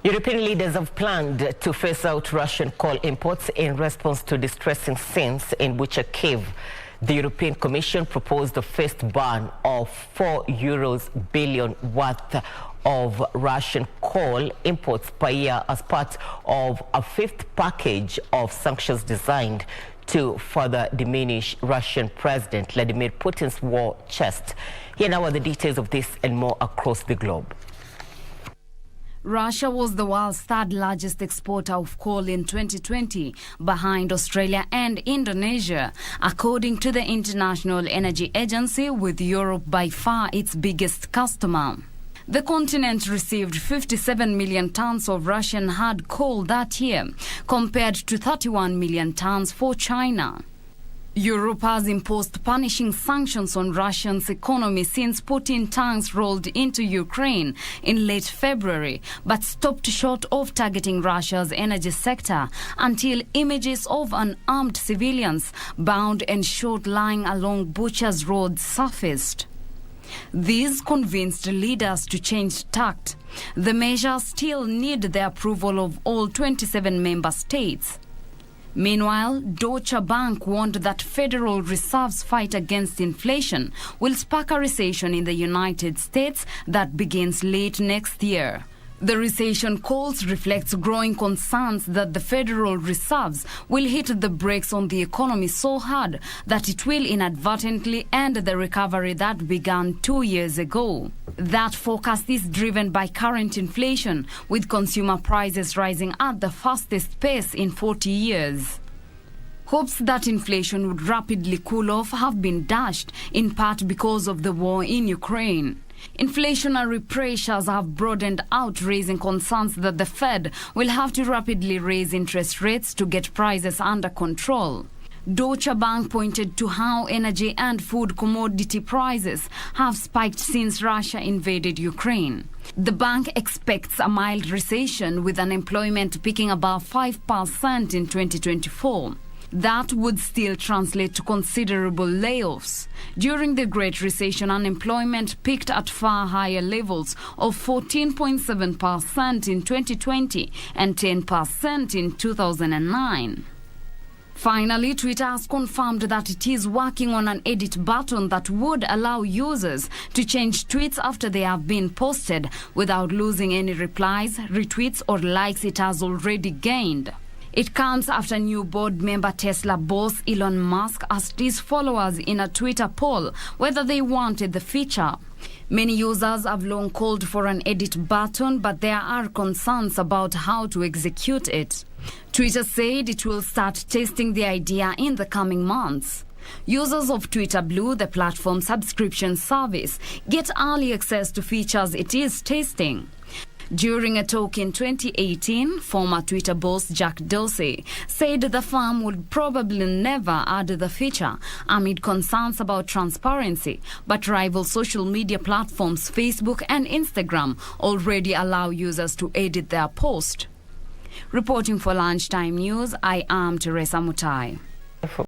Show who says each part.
Speaker 1: European leaders have planned to phase out Russian coal imports in response to distressing scenes in Bucha cave. The European Commission proposed a first ban of €4 billion worth of Russian coal imports per year as part of a fifth package of sanctions designed to further diminish Russian President Vladimir Putin's war chest. Here now are the details of this and more across the globe.
Speaker 2: Russia was the world's third largest exporter of coal in 2020, behind Australia and Indonesia, according to the International Energy Agency, with Europe by far its biggest customer. The continent received 57 million tons of Russian hard coal that year, compared to 31 million tons for China. Europe has imposed punishing sanctions on Russia's economy since Putin tanks rolled into Ukraine in late February, but stopped short of targeting Russia's energy sector until images of unarmed civilians bound and shot lying along Bucha's road surfaced. These convinced leaders to change tact. The measure still need the approval of all 27 member states. Meanwhile, Deutsche Bank warned that Federal Reserve's fight against inflation will spark a recession in the United States that begins late next year. The recession calls reflects growing concerns that the Federal Reserves will hit the brakes on the economy so hard that it will inadvertently end the recovery that began 2 years ago. That forecast is driven by current inflation, with consumer prices rising at the fastest pace in 40 years. Hopes that inflation would rapidly cool off have been dashed, in part because of the war in Ukraine. Inflationary pressures have broadened out, raising concerns that the Fed will have to rapidly raise interest rates to get prices under control. Deutsche Bank pointed to how energy and food commodity prices have spiked since Russia invaded Ukraine. The bank expects a mild recession, with unemployment peaking above 5% in 2024. That would still translate to considerable layoffs. During the Great Recession, unemployment peaked at far higher levels of 14.7% in 2020 and 10% in 2009. Finally, Twitter has confirmed that it is working on an edit button that would allow users to change tweets after they have been posted without losing any replies, retweets, or likes it has already gained. It comes after new board member Tesla boss Elon Musk asked his followers in a Twitter poll whether they wanted the feature. Many users have long called for an edit button, but there are concerns about how to execute it. Twitter said it will start testing the idea in the coming months. Users of Twitter Blue, the platform subscription service, get early access to features it is testing. During a talk in 2018, former Twitter boss Jack Dorsey said the firm would probably never add the feature amid concerns about transparency, but rival social media platforms Facebook and Instagram already allow users to edit their post. Reporting for Lunchtime News, I am Teresa Mutai.